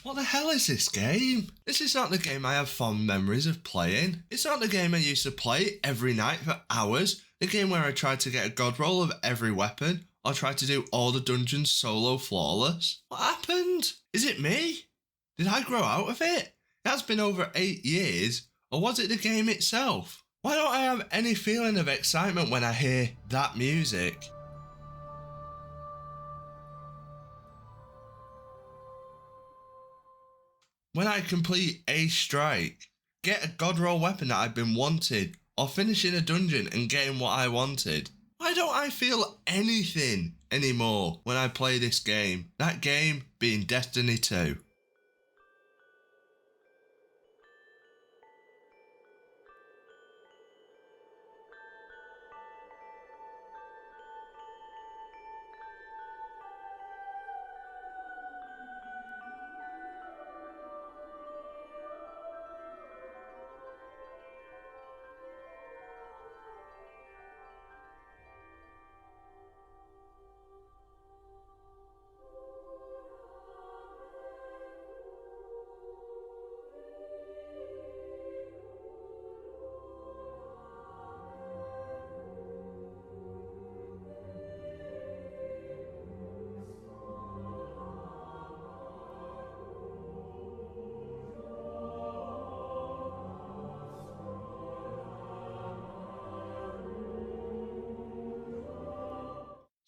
What the hell is this game? This is not the game I have fond memories of playing. It's not the game I used to play every night for hours. The game where I tried to get a god roll of every weapon, or tried to do all the dungeons solo flawless. What happened? Is it me? Did I grow out of it? It has been over 8 years, or was it the game itself? Why don't I have any feeling of excitement when I hear that music? When I complete a strike, get a god roll weapon that I've been wanted, or finish in a dungeon and getting what I wanted. Why don't I feel anything anymore when I play this game? That game being Destiny 2.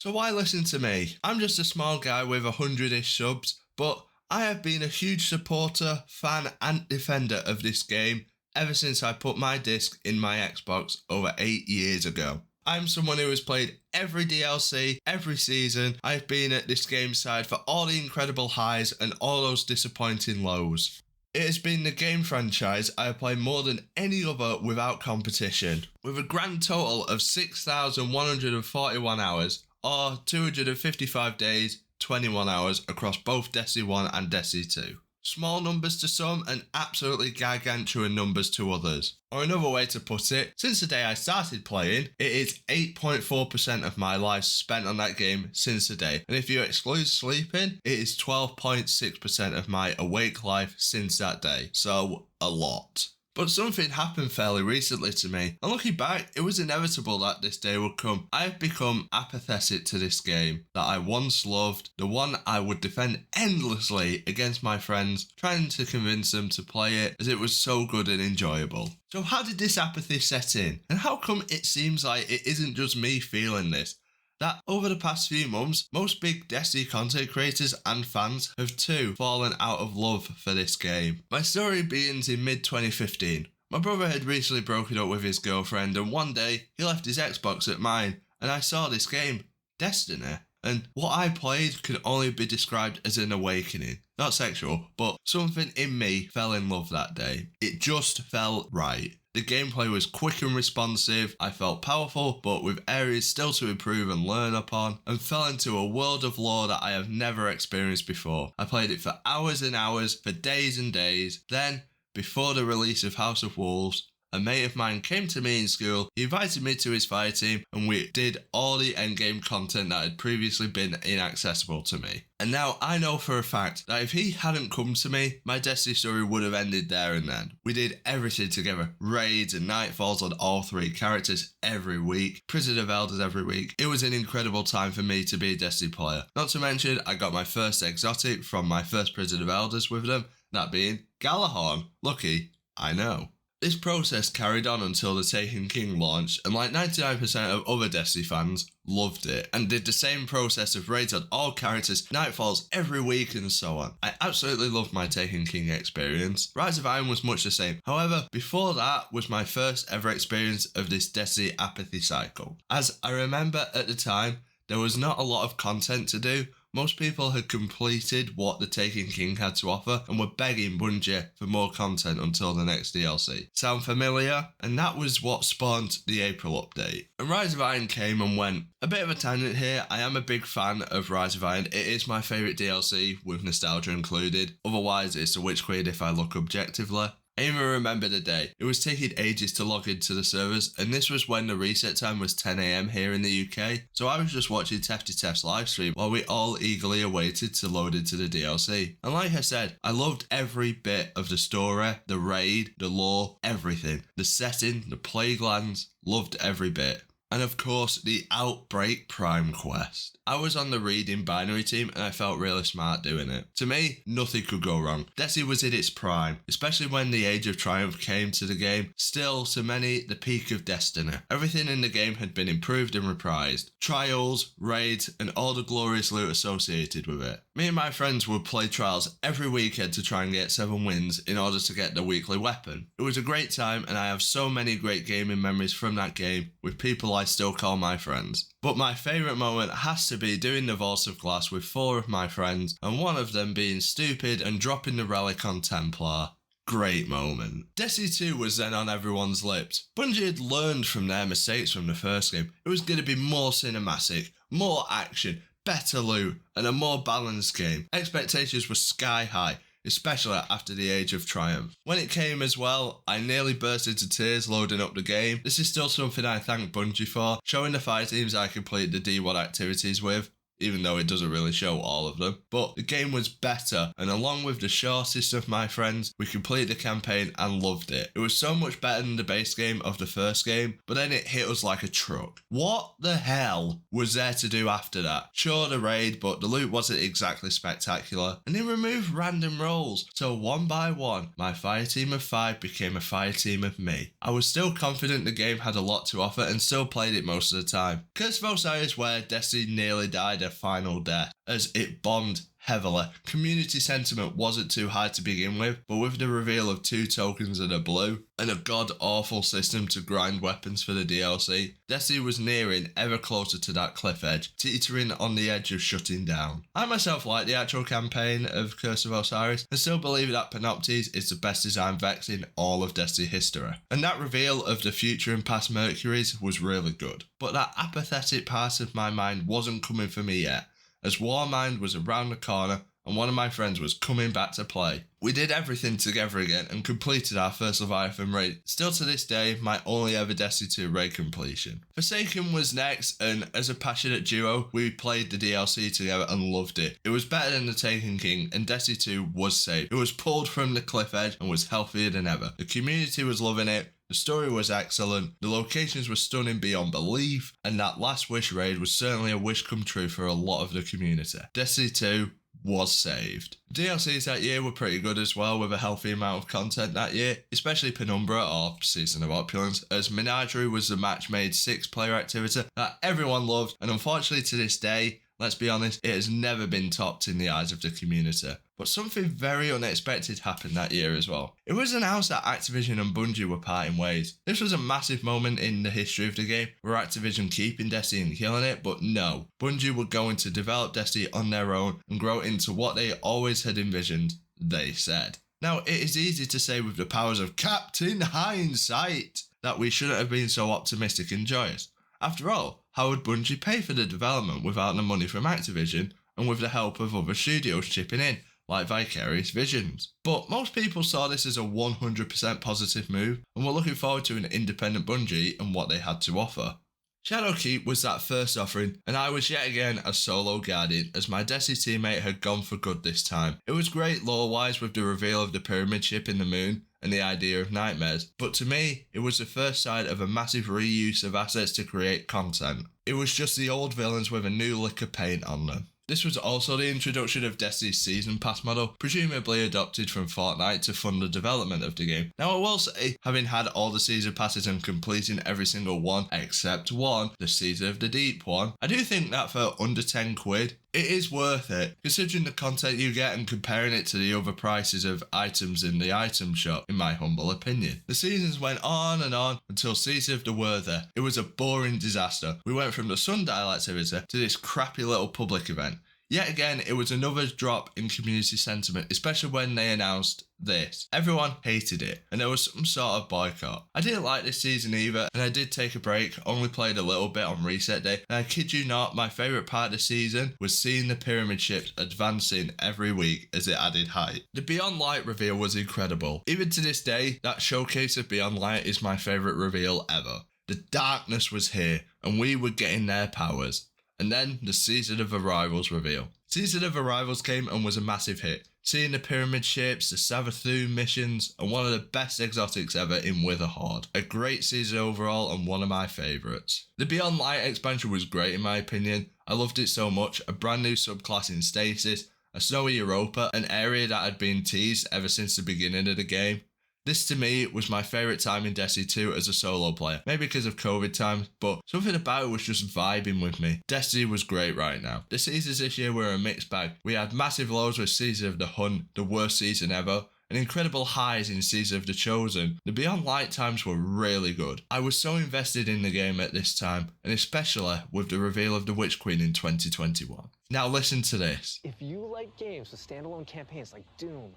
So why listen to me? I'm just a small guy with 100-ish subs, but I have been a huge supporter, fan and defender of this game ever since I put my disc in my Xbox over 8 years ago. I'm someone who has played every DLC, every season. I've been at this game's side for all the incredible highs and all those disappointing lows. It has been the game franchise I have played more than any other without competition, with a grand total of 6,141 hours, or 255 days, 21 hours across both Destiny 1 and Destiny 2. Small numbers to some and absolutely gargantuan numbers to others. Or another way to put it, since the day I started playing, it is 8.4% of my life spent on that game since the day. And if you exclude sleeping, it is 12.6% of my awake life since that day. So, a lot. But something happened fairly recently to me, and looking back, it was inevitable that this day would come. I have become apathetic to this game that I once loved, the one I would defend endlessly against my friends, trying to convince them to play it as it was so good and enjoyable. So how did this apathy set in? And how come it seems like it isn't just me feeling this? That over the past few months, most big Destiny content creators and fans have too fallen out of love for this game. My story begins in mid-2015. My brother had recently broken up with his girlfriend, and one day he left his Xbox at mine, and I saw this game, Destiny. And what I played could only be described as an awakening. Not sexual, but something in me fell in love that day. It just felt right. The gameplay was quick and responsive, I felt powerful but with areas still to improve and learn upon, and fell into a world of lore that I have never experienced before. I played it for hours and hours, for days and days. Then, before the release of House of Wolves, a mate of mine came to me in school, he invited me to his fire team, and we did all the endgame content that had previously been inaccessible to me. And now I know for a fact that if he hadn't come to me, my Destiny story would have ended there and then. We did everything together, raids and nightfalls on all 3 characters every week, Prison of Elders every week. It was an incredible time for me to be a Destiny player. Not to mention, I got my first exotic from my first Prison of Elders with them, that being Galahorn. Lucky, I know. This process carried on until the Taken King launched, and like 99% of other Destiny fans, loved it, and did the same process of raids on all characters, nightfalls every week and so on. I absolutely loved my Taken King experience. Rise of Iron was much the same. However, before that was my first ever experience of this Destiny apathy cycle. As I remember at the time, there was not a lot of content to do. Most people had completed what the Taken King had to offer and were begging Bungie for more content until the next DLC. Sound familiar? And that was what spawned the April update. And Rise of Iron came and went. A bit of a tangent here, I am a big fan of Rise of Iron. It is my favourite DLC with nostalgia included. Otherwise, it's a Witch Queen if I look objectively. I even remember the day. It was taking ages to log into the servers, and this was when the reset time was 10 AM here in the UK, so I was just watching Tefty Tef's livestream while we all eagerly awaited to load into the DLC. And like I said, I loved every bit of the story, the raid, the lore, everything. The setting, the plague lands, loved every bit. And of course, the Outbreak Prime quest. I was on the reading binary team and I felt really smart doing it. To me, nothing could go wrong. Destiny was in its prime, especially when the Age of Triumph came to the game. Still, to many, the peak of Destiny. Everything in the game had been improved and reprised. Trials, raids, and all the glorious loot associated with it. Me and my friends would play trials every weekend to try and get 7 wins in order to get the weekly weapon. It was a great time and I have so many great gaming memories from that game with people I still call my friends. But my favourite moment has to be doing the Vaults of Glass with 4 of my friends and one of them being stupid and dropping the relic on Templar. Great moment. Destiny 2 was then on everyone's lips. Bungie had learned from their mistakes from the first game. It was going to be more cinematic, more action, better loot, and a more balanced game. Expectations were sky high, especially after the Age of Triumph. When it came as well, I nearly burst into tears loading up the game. This is still something I thank Bungie for, showing the 5 teams I complete the D1 activities with, even though it doesn't really show all of them. But the game was better, and along with the shortest of my friends, we completed the campaign and loved it. It was so much better than the base game of the first game, but then it hit us like a truck. What the hell was there to do after that? Sure, the raid, but the loot wasn't exactly spectacular, and they removed random roles, so one by one, my fire team of 5 became a fire team of me. I was still confident the game had a lot to offer and still played it most of the time. Curse of Osiris, where Destiny nearly died a final death, as it bombed heavily. Community sentiment wasn't too high to begin with, but with the reveal of 2 tokens and a blue, and a god-awful system to grind weapons for the DLC, Destiny was nearing ever closer to that cliff edge, teetering on the edge of shutting down. I myself like the actual campaign of Curse of Osiris, and still believe that Panoptes is the best design Vex in all of Destiny history. And that reveal of the future and past Mercuries was really good. But that apathetic part of my mind wasn't coming for me yet, as Warmind was around the corner and one of my friends was coming back to play. We did everything together again and completed our first Leviathan raid. Still to this day, my only ever Destiny 2 raid completion. Forsaken was next, and as a passionate duo, we played the DLC together and loved it. It was better than the Taken King, and Destiny 2 was safe. It was pulled from the cliff edge and was healthier than ever. The community was loving it. The story was excellent, the locations were stunning beyond belief, and that Last Wish raid was certainly a wish come true for a lot of the community. Destiny 2 was saved. DLCs that year were pretty good as well, with a healthy amount of content that year, especially Penumbra or Season of Opulence, as Menagerie was the match-made 6-player activity that everyone loved, and unfortunately to this day, let's be honest, it has never been topped in the eyes of the community. But something very unexpected happened that year as well. It was announced that Activision and Bungie were parting ways. This was a massive moment in the history of the game, where Activision keeping Destiny and killing it, but no. Bungie were going to develop Destiny on their own and grow it into what they always had envisioned, they said. Now, it is easy to say with the powers of Captain Hindsight that we shouldn't have been so optimistic and joyous. After all, how would Bungie pay for the development without the money from Activision and with the help of other studios chipping in, like Vicarious Visions? But most people saw this as a 100% positive move and were looking forward to an independent Bungie and what they had to offer. Shadowkeep was that first offering, and I was yet again a solo guardian as my Destiny teammate had gone for good this time. It was great lore-wise with the reveal of the pyramid ship in the moon and the idea of nightmares, but to me, it was the first sign of a massive reuse of assets to create content. It was just the old villains with a new lick of paint on them. This was also the introduction of Destiny's Season Pass model, presumably adopted from Fortnite to fund the development of the game. Now I will say, having had all the Season Passes and completing every single one except one, the Season of the Deep one, I do think that for under 10 quid, it is worth it, considering the content you get and comparing it to the other prices of items in the item shop, in my humble opinion. The seasons went on and on until Season of the Worthy. It was a boring disaster. We went from the Sundial activity to this crappy little public event. Yet again, it was another drop in community sentiment, especially when they announced this. Everyone hated it, and there was some sort of boycott. I didn't like this season either, and I did take a break, only played a little bit on reset day, and I kid you not, my favourite part of the season was seeing the pyramid ships advancing every week as it added height. The Beyond Light reveal was incredible. Even to this day, that showcase of Beyond Light is my favourite reveal ever. The darkness was here, and we were getting their powers. And then the Season of Arrivals reveal. Season of Arrivals came and was a massive hit. Seeing the pyramid ships, the Savathun missions, and one of the best exotics ever in Witherhoard. A great season overall and one of my favourites. The Beyond Light expansion was great in my opinion. I loved it so much. A brand new subclass in Stasis, a snowy Europa, an area that had been teased ever since the beginning of the game. This to me was my favourite time in Destiny 2 as a solo player, maybe because of COVID times, but something about it was just vibing with me. Destiny was great right now. The seasons this year were a mixed bag. We had massive lows with Season of the Hunt, the worst season ever, and incredible highs in Season of the Chosen. The Beyond Light times were really good. I was so invested in the game at this time, and especially with the reveal of the Witch Queen in 2021. Now listen to this. If you like games with standalone campaigns like Doom,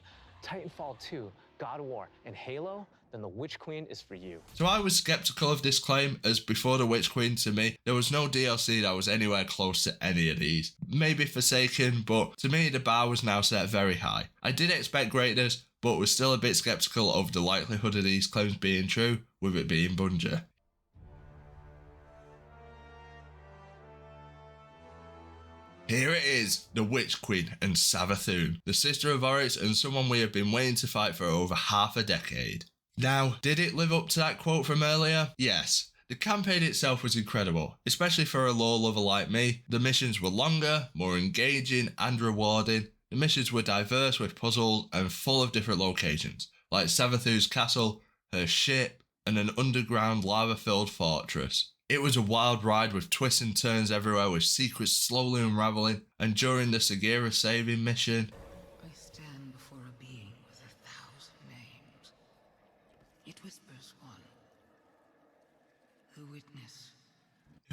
Titanfall 2, God of War, and Halo, then the Witch Queen is for you. So I was skeptical of this claim, as before the Witch Queen to me, there was no DLC that was anywhere close to any of these. Maybe Forsaken, but to me the bar was now set very high. I did expect greatness, but was still a bit skeptical of the likelihood of these claims being true, with it being Bungie. Here it is, the Witch Queen and Savathun, the sister of Oryx and someone we have been waiting to fight for over half a decade. Now, did it live up to that quote from earlier? Yes. The campaign itself was incredible, especially for a lore lover like me. The missions were longer, more engaging and rewarding. The missions were diverse with puzzles and full of different locations, like Savathun's castle, her ship, and an underground lava-filled fortress. It was a wild ride with twists and turns everywhere, with secrets slowly unraveling, and during the Sagira saving mission, I stand before a being with 1,000 names. It whispers one. The witness.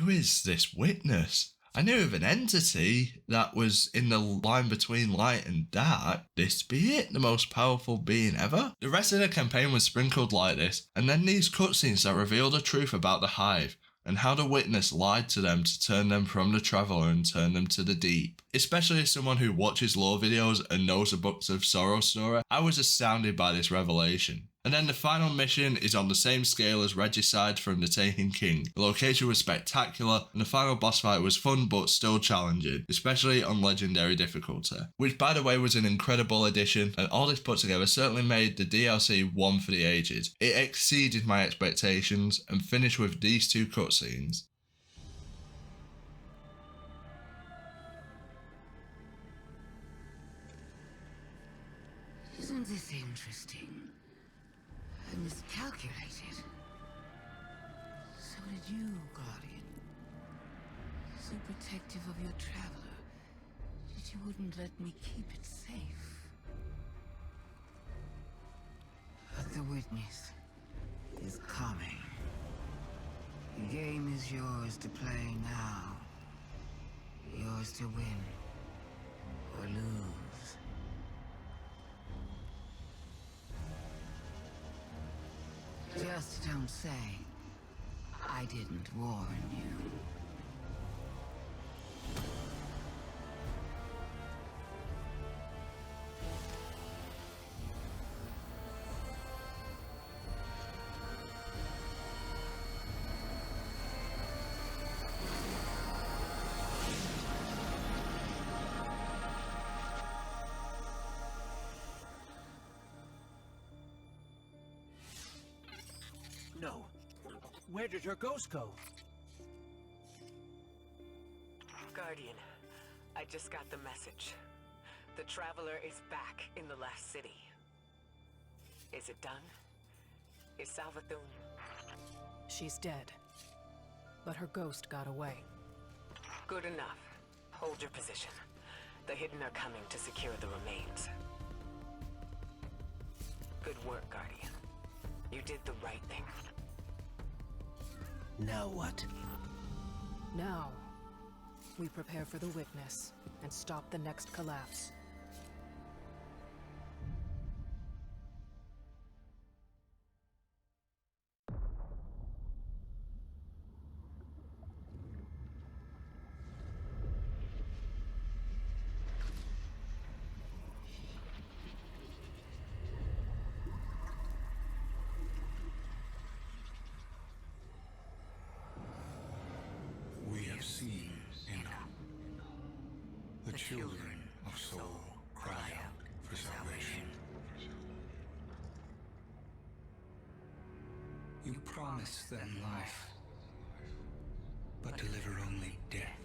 Who is this witness? I knew of an entity that was in the line between light and dark. This be it, the most powerful being ever? The rest of the campaign was sprinkled like this, and then these cutscenes that revealed the truth about the Hive, and how the witness lied to them to turn them from the Traveller and turn them to the deep. Especially as someone who watches lore videos and knows the Books of Sorrow story, I was astounded by this revelation. And then the final mission is on the same scale as Regicide from The Taken King. The location was spectacular, and the final boss fight was fun but still challenging, especially on Legendary difficulty. Which by the way was an incredible addition, and all this put together certainly made the DLC one for the ages. It exceeded my expectations, and finished with these two cutscenes. Isn't this interesting? And miscalculated. So did you, Guardian. So protective of your traveler that you wouldn't let me keep it safe. But the witness is coming. The game is yours to play now. Yours to win or lose. Just don't say I didn't warn you. No. Where did her ghost go? Guardian, I just got the message. The Traveler is back in the last city. Is it done? Is Savathun? She's dead. But her ghost got away. Good enough. Hold your position. The Hidden are coming to secure the remains. Good work, Guardian. You did the right thing. Now what? Now, We prepare for the witness and stop the next collapse. We have seen enough. The children of soul cry out for salvation. You promise them life, but deliver only death,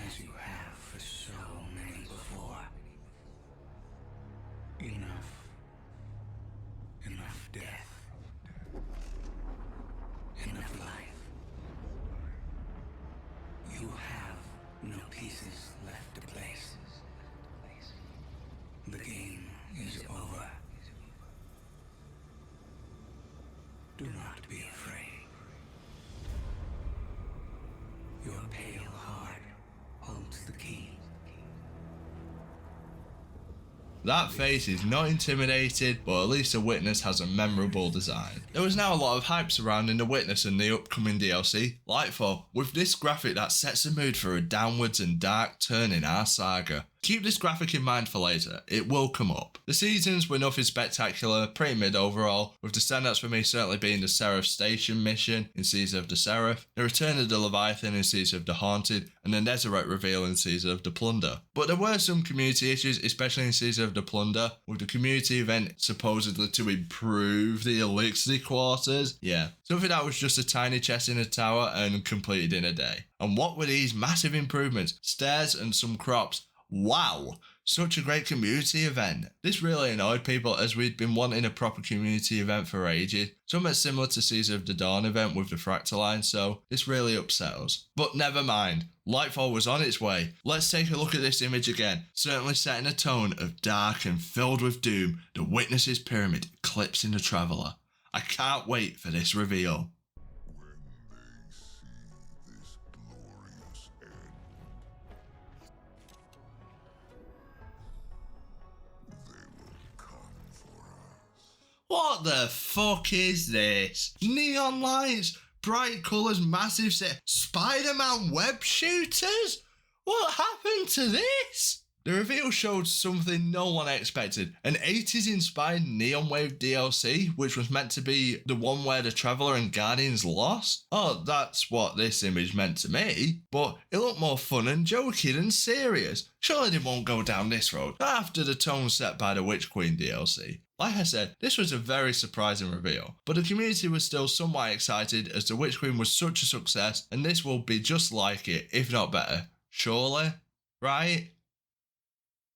as you have for so many before. Enough. Enough death. Enough life. You have no pieces left to place. The game is over. Do not be afraid. Your pale heart holds the key. That face is not intimidated, but at least the Witness has a memorable design. There was now a lot of hype surrounding the Witness and the upcoming DLC, Lightfall, with this graphic that sets the mood for a downwards and dark turn in our saga. Keep this graphic in mind for later, it will come up. The seasons were nothing spectacular, pretty mid overall, with the standouts for me certainly being the Seraph Station mission in Season of the Seraph, the Return of the Leviathan in Season of the Haunted, and the Netherite reveal in Season of the Plunder. But there were some community issues, especially in Season of the Plunder, with the community event supposedly to improve the Elixir quarters. Yeah, something that was just a tiny chest in a tower and completed in a day. And what were these massive improvements? Stairs and some crops. Wow, such a great community event. This really annoyed people as we'd been wanting a proper community event for ages. Something similar to Season of the Dawn event with the Fractal Line, so this really upset us. But never mind, Lightfall was on its way. Let's take a look at this image again, certainly setting a tone of dark and filled with doom. The Witness's pyramid eclipsing the Traveller. I can't wait for this reveal. What the fuck is this? Neon lights, bright colours, massive set, Spider-Man web shooters? What happened to this? The reveal showed something no one expected, an 80s inspired Neon Wave DLC, which was meant to be the one where the Traveller and Guardians lost. Oh, that's what this image meant to me, but it looked more fun and jokey than serious. Surely they won't go down this road, not after the tone set by the Witch Queen DLC. Like I said, this was a very surprising reveal, but the community was still somewhat excited as the Witch Queen was such a success, and this will be just like it, if not better. Surely? Right?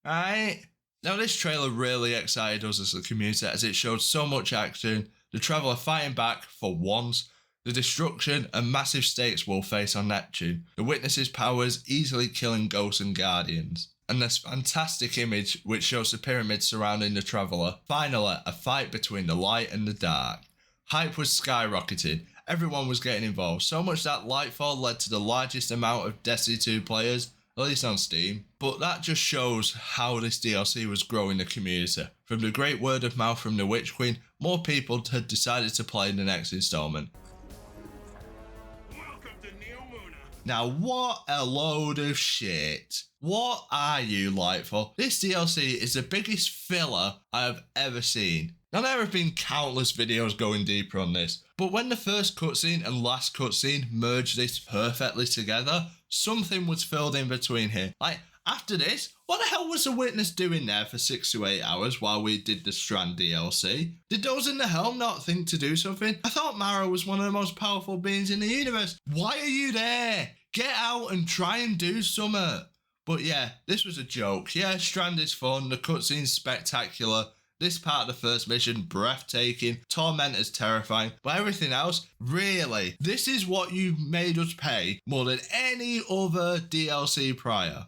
Right? Now this trailer really excited us as a community as it showed so much action, the Traveller fighting back for once, the destruction and massive stakes we'll face on Neptune, the Witness's powers easily killing ghosts and guardians, and this fantastic image which shows the pyramid surrounding the Traveller. Finally, a fight between the light and the dark. Hype was skyrocketing, everyone was getting involved, so much that Lightfall led to the largest amount of Destiny 2 players, at least on Steam. But that just shows how this DLC was growing the community. From the great word of mouth from the Witch Queen, more people had decided to play the next installment. Now what a load of shit. What are you, Lightfall? This DLC is the biggest filler I have ever seen. Now there have been countless videos going deeper on this, but when the first cutscene and last cutscene merged this perfectly together, something was filled in between here. Like, after this, what the hell was the Witness doing there for 6 to 8 hours while we did the Strand DLC? Did those in the helm not think to do something? I thought Mara was one of the most powerful beings in the universe. Why are you there? Get out and try and do something. But yeah, this was a joke. Yeah, Strand is fun, the cutscene's spectacular, this part of the first mission breathtaking, Tormentor's terrifying, but everything else, really, this is what you made us pay more than any other DLC prior.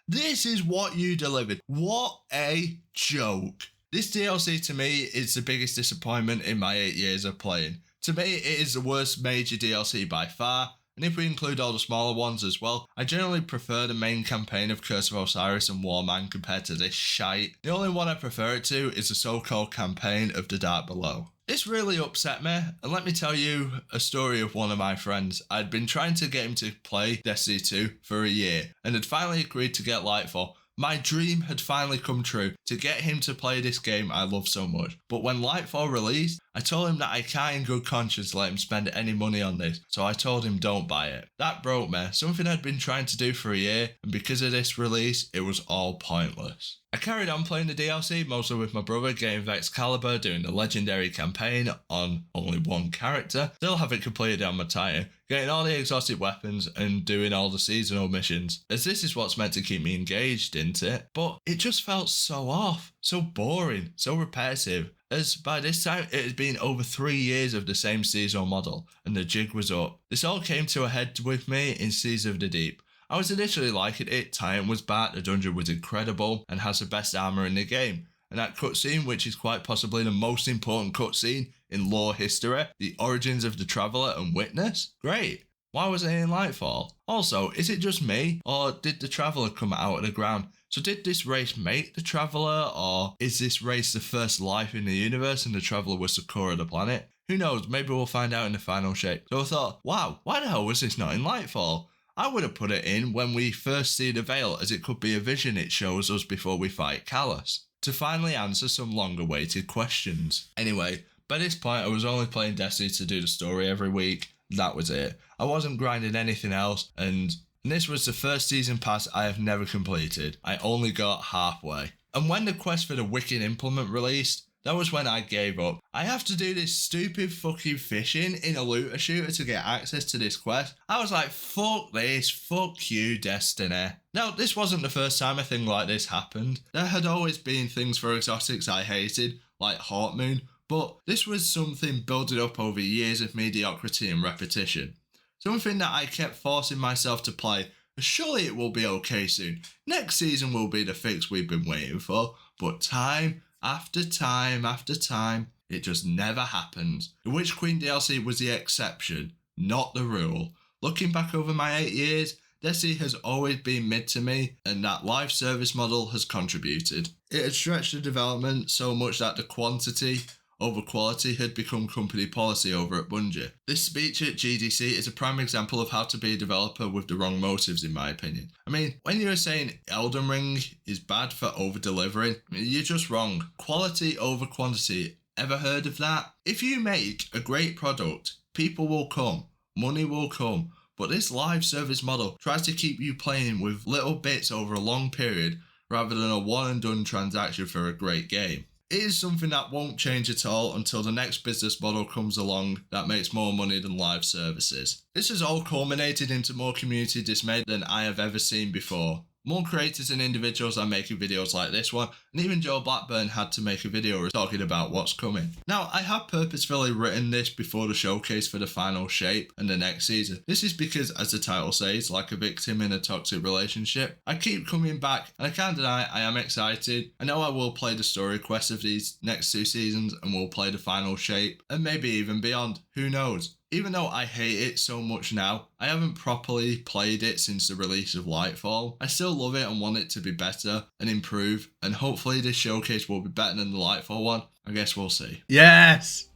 This is what you delivered. What a joke. This DLC to me is the biggest disappointment in my 8 years of playing. To me, it is the worst major DLC by far, and if we include all the smaller ones as well, I generally prefer the main campaign of Curse of Osiris and Warman compared to this shite. The only one I prefer it to is the so-called campaign of The Dark Below. This really upset me, and let me tell you a story of one of my friends. I'd been trying to get him to play Destiny 2 for a year, and had finally agreed to get Lightfall. My dream had finally come true, to get him to play this game I love so much. But when Lightfall released, I told him that I can't in good conscience let him spend any money on this, so I told him don't buy it. That broke me, something I'd been trying to do for a year, and because of this release, it was all pointless. I carried on playing the DLC, mostly with my brother, getting Excalibur, doing the legendary campaign on only one character, still haven't completed it on my Titan, getting all the exotic weapons and doing all the seasonal missions, as this is what's meant to keep me engaged, isn't it? But it just felt so off, so boring, so repetitive, as by this time it had been over 3 years of the same seasonal model, and the jig was up. This all came to a head with me in Seas of the Deep. I was initially liking it, Titan was back, the dungeon was incredible, and has the best armour in the game. And that cutscene, which is quite possibly the most important cutscene in lore history, the origins of the Traveller and Witness, great. Why was it in Lightfall? Also, is it just me, or did the Traveller come out of the ground? So did this race make the Traveller, or is this race the first life in the universe and the Traveller was the core of the planet? Who knows, maybe we'll find out in the final shape. So I thought, wow, why the hell was this not in Lightfall? I would have put it in when we first see the Veil, as it could be a vision it shows us before we fight Callus, to finally answer some long-awaited questions. Anyway, by this point I was only playing Destiny to do the story every week. That was it. I wasn't grinding anything else, and this was the first season pass I have never completed. I only got halfway. And when the quest for the Wicked Implement released, that was when I gave up. I have to do this stupid fucking fishing in a looter shooter to get access to this quest. I was like, fuck this, fuck you, Destiny. Now, this wasn't the first time a thing like this happened. There had always been things for exotics I hated, like Hawkmoon, but this was something building up over years of mediocrity and repetition. Something that I kept forcing myself to play. Surely it will be okay soon. Next season will be the fix we've been waiting for, but time after time after time, it just never happens. The Witch Queen DLC was the exception, not the rule. Looking back over my 8 years, Destiny has always been mid to me, and that live service model has contributed. It had stretched the development so much that the quantity over quality had become company policy over at Bungie. This speech at GDC is a prime example of how to be a developer with the wrong motives, in my opinion. I mean, when you're saying Elden Ring is bad for over-delivering, you're just wrong. Quality over quantity, ever heard of that? If you make a great product, people will come, money will come, but this live service model tries to keep you playing with little bits over a long period rather than a one and done transaction for a great game. It is something that won't change at all until the next business model comes along that makes more money than live services. This has all culminated into more community dismay than I have ever seen before. More creators and individuals are making videos like this one, and even Joe Blackburn had to make a video talking about what's coming. Now, I have purposefully written this before the showcase for the final shape and the next season. This is because, as the title says, like a victim in a toxic relationship, I keep coming back, and I can't deny I am excited. I know I will play the story quest of these next 2 seasons, and will play the final shape, and maybe even beyond. Who knows? Even though I hate it so much now, I haven't properly played it since the release of Lightfall. I still love it and want it to be better and improve, and hopefully this showcase will be better than the Lightfall one. I guess we'll see. Yes!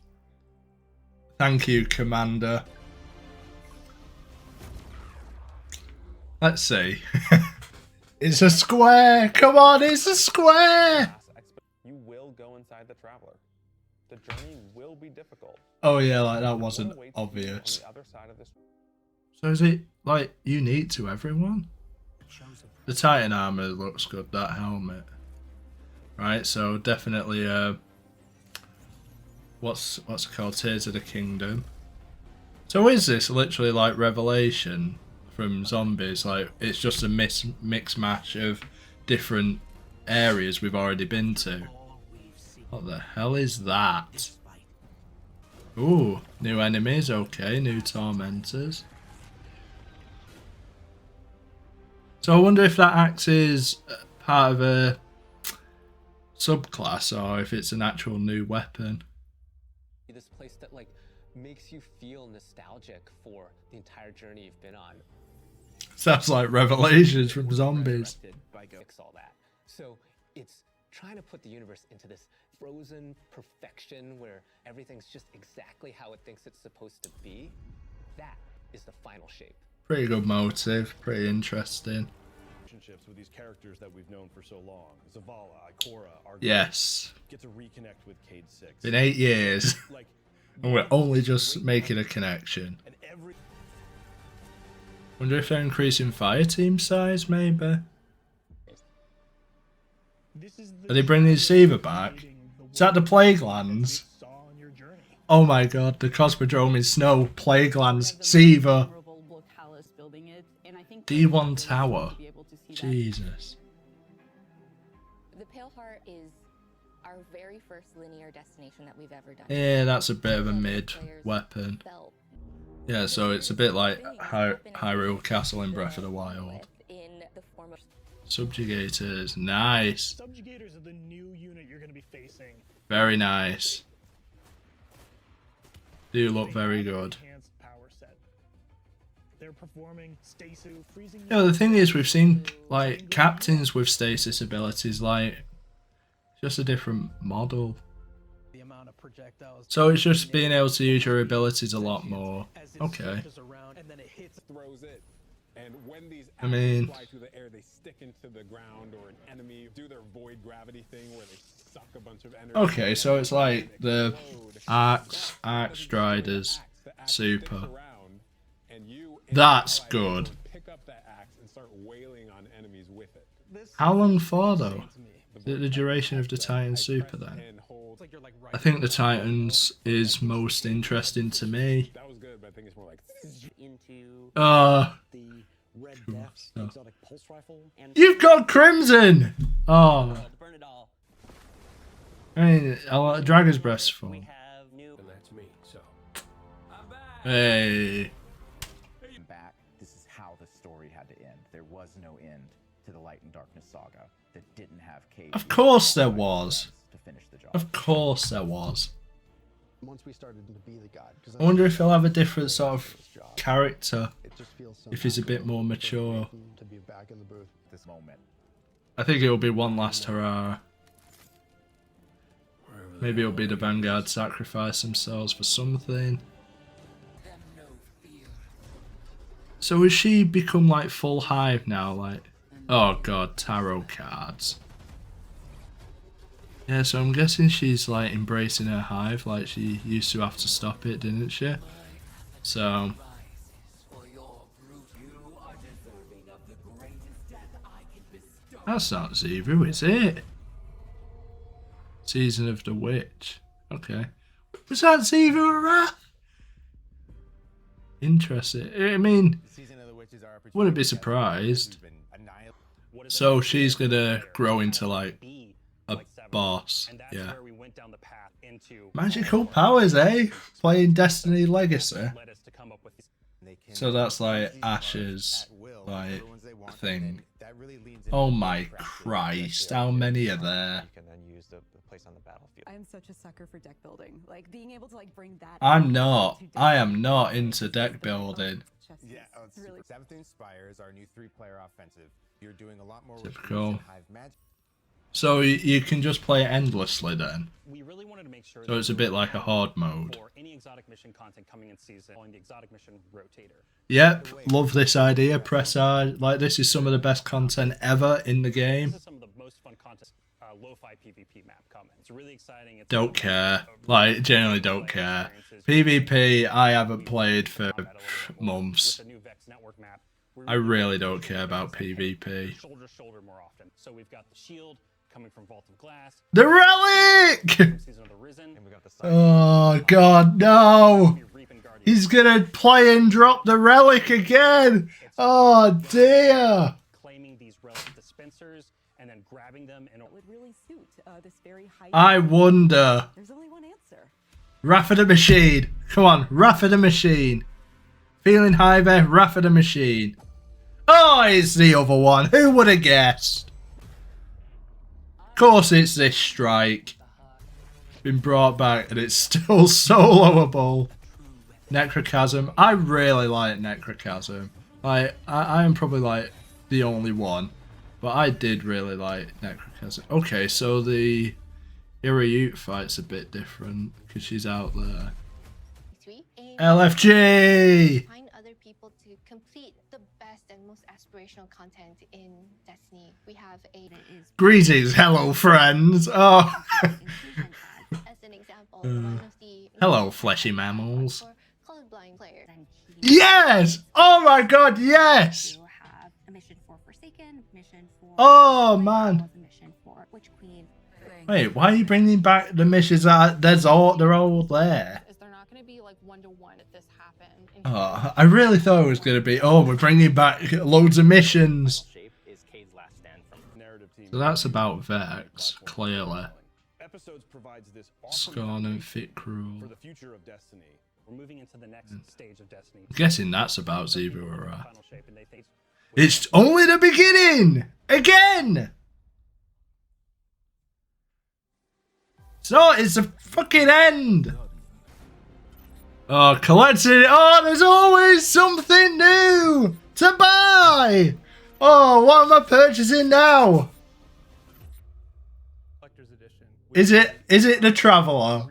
Thank you, Commander. Let's see. It's a square! Come on, it's a square! You will go inside the Traveler. The journey will be difficult. Oh yeah, like that wasn't obvious. So is it like unique to everyone? The Titan armor looks good, that helmet. Right, so definitely what's it called? Tears of the Kingdom. So is this literally like Revelation from Zombies? Like it's just a mix match of different areas we've already been to. What the hell is that? Ooh, new enemies, okay, new tormentors. So I wonder if that acts as part of a subclass or if it's an actual new weapon. This place that like makes you feel nostalgic for the entire journey you've been on. Sounds like Revelations from Zombies. Fix all that. So it's trying to put the universe into this frozen perfection where everything's just exactly how it thinks it's supposed to be. That is the final shape. Pretty good motive, pretty interesting. Relationships with these characters that we've known for so long. Zavala, Ikora, our Yes. get to reconnect with Cade 6. Been 8 years. Like, And we're only just making a connection. and every Wonder if they're increasing fire team size, maybe? Are they bringing Siva back? Is that the Plague Lands? Oh my god, the Cosmodrome is snow, Plague Lands, Siva. D1 Tower. Jesus. The Pale Heart is our very first linear destination that we've ever done. Yeah, that's a bit of a mid weapon. Yeah, so it's a bit like Hyrule Castle in Breath of the Wild. Subjugators, nice. Subjugators are the new unit you're going to be facing. Very nice. Do look very good. They're performing Stasu, freezing. Yeah, the thing is, we've seen like captains with stasis abilities, like just a different model. The amount of projectiles. So it's just being able to use your abilities a lot more. Okay. And then it hits, throws it. And when these I mean, fly through the air, they stick into the ground, or an enemy do their void gravity thing where they suck a bunch of energy. okay, so it's like the Axe Striders Super. That's good. Pick up that axe and start wailing on enemies with it. How long for though? Is it the duration of the Titan Super then? I think the Titans is most interesting to me. That was good, but I think it's more like into the Red Death's exotic pulse rifle. And You've got Crimson! Oh. burn it all. I mean, a lot of Dragon's Breath's fun. We have new. and that's me. So Hey. Back, this is how the story had to end. There was no end to the Light and Darkness saga that didn't have Cade. Of course there was. To finish the job. Of course there was. Once we started to be the god. I wonder if he'll have a different sort of character. If he's a bit more mature. To be back in the booth this moment. I think it'll be one last hurrah. Maybe it'll be the Vanguard sacrifice themselves for something. So has she become like full hive now? Like, oh god, tarot cards. Yeah, so I'm guessing she's like embracing her hive, like she used to have to stop it, didn't she? So that's not Xivu, is it? Season of the Witch. Okay. Was that Xivu Wrath? Interesting. I mean, wouldn't be surprised. So she's gonna grow into like a boss. Yeah. Magical powers, eh? Playing Destiny Legacy. So that's like Ash's like thing. Oh my Christ! How many are there? I'm such a sucker for deck building. Like being able to like bring that. I'm not. I am not into deck building. Yeah, really. 17 Spires, our new 3-player offensive. You're doing a lot more. Typical. So you can just play it endlessly then. We really wanted to make sure So it's a bit like a hard mode. for any exotic mission content coming in season on the exotic mission rotator. Yep, love this idea. Press R. Like this is some of the best content ever in the game. This is some of the most fun content. Lo-fi PvP map comment. It's really exciting. It's Don't care. Like generally don't care. PvP I haven't played for months. I really don't care about PvP. Shoulder to shoulder more often. So we've got the shield coming from Vault of Glass. The relic! Oh god, no! He's gonna play and drop the relic again! Oh dear! Claiming these relic dispensers and then grabbing them and it would really suit this very high. I wonder. There's only one answer. Rafa the Machine. Come on, Rafa the Machine. Feeling high there, Rafa the Machine. Oh, it's the other one. Who would have guessed? Of course it's this strike. It's been brought back and it's still soloable. Necrochasm. I really like Necrochasm. Like, I am probably like the only one, but I did really like Necrochasm. Okay, so the Irayut fight's a bit different because she's out there. LFG! Find other people to complete the best and most aspirational content in Destiny. We have a Greetings, hello friends. Oh. as an example, one of the Hello, fleshy mammals. colorblind player. Yes! Oh my god, yes! Have a mission for Forsaken, mission for Oh man. mission for Witch Queen. Wait, why are you bringing back the missions that they're all there? Is there not going to be like 1-to-1 if this happened? Oh, I really thought it was going to be, oh, we're bringing back loads of missions. So that's about Vex, clearly. Episodes provides this Scorn and Fit Cruel. For the future of Destiny. We're moving into the next stage of Destiny. I'm guessing that's about Zebra. It's only the beginning! Again! So it's the fucking end! Oh, collecting it! Oh, there's always something new to buy! Oh, what am I purchasing now? Is it the Traveler?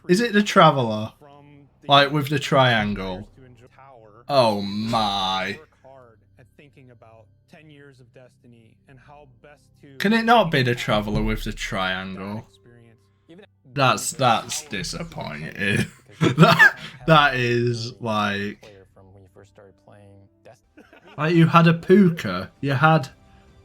Is it the Traveler? Like with the triangle? Oh my. Can it not be the Traveler with the triangle? That's disappointing. that is like you had a Puka, you had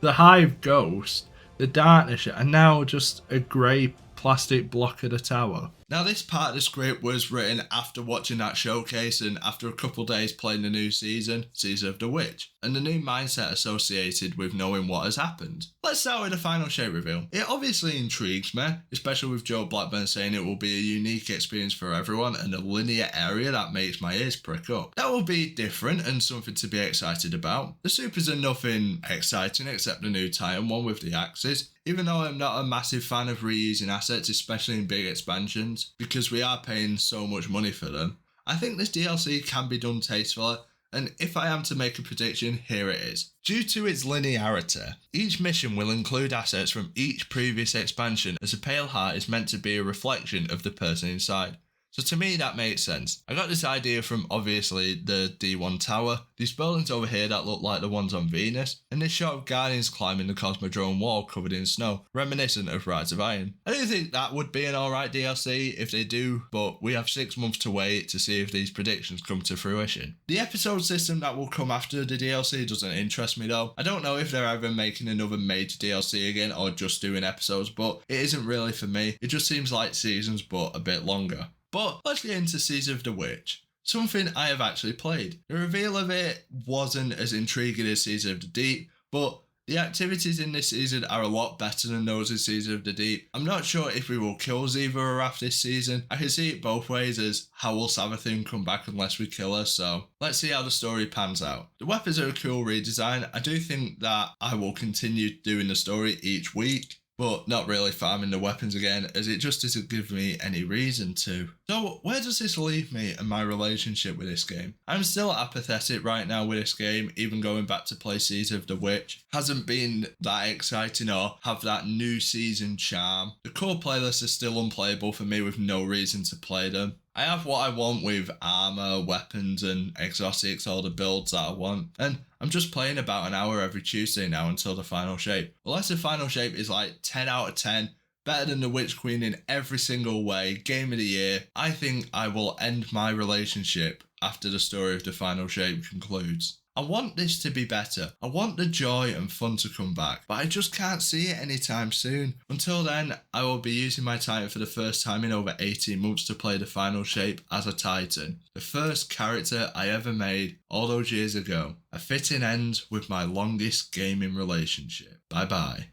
the Hive Ghost, the Darkness, and now just a grey plastic block of the tower. Now this part of the script was written after watching that showcase and after a couple days playing the new season, Season of the Witch, and the new mindset associated with knowing what has happened. Let's start with the final shape reveal. It obviously intrigues me, especially with Joe Blackburn saying it will be a unique experience for everyone and a linear area that makes my ears prick up. That will be different and something to be excited about. The supers are nothing exciting except the new Titan one with the axes. Even though I'm not a massive fan of reusing assets, especially in big expansions, because we are paying so much money for them, I think this DLC can be done tastefully, and if I am to make a prediction, here it is. Due to its linearity, each mission will include assets from each previous expansion, as a pale heart is meant to be a reflection of the person inside. So to me that makes sense. I got this idea from obviously the D1 tower, these buildings over here that look like the ones on Venus, and this shot of Guardians climbing the Cosmodrome wall covered in snow, reminiscent of Rise of Iron. I do think that would be an alright DLC if they do, but we have 6 months to wait to see if these predictions come to fruition. The episode system that will come after the DLC doesn't interest me though. I don't know if they're ever making another major DLC again or just doing episodes, but it isn't really for me. It just seems like seasons but a bit longer. But let's get into Season of the Witch, something I have actually played. The reveal of it wasn't as intriguing as Season of the Deep, but the activities in this season are a lot better than those in Season of the Deep. I'm not sure if we will kill Ziva or Raph this season. I can see it both ways, as how will Savathun come back unless we kill her, so let's see how the story pans out. The weapons are a cool redesign. I do think that I will continue doing the story each week, but not really farming the weapons again, as it just doesn't give me any reason to. So where does this leave me and my relationship with this game? I'm still apathetic right now with this game, even going back to play Season of the Witch hasn't been that exciting or have that new season charm. The core playlists are still unplayable for me with no reason to play them. I have what I want with armor, weapons and exotics, all the builds that I want, and I'm just playing about an hour every Tuesday now until the final shape. Unless the final shape is like 10 out of 10, better than the Witch Queen in every single way, game of the year, I think I will end my relationship after the story of the final shape concludes. I want this to be better. I want the joy and fun to come back, but I just can't see it anytime soon. Until then, I will be using my Titan for the first time in over 18 months to play the final shape as a Titan. The first character I ever made all those years ago. A fitting end with my longest gaming relationship. Bye bye.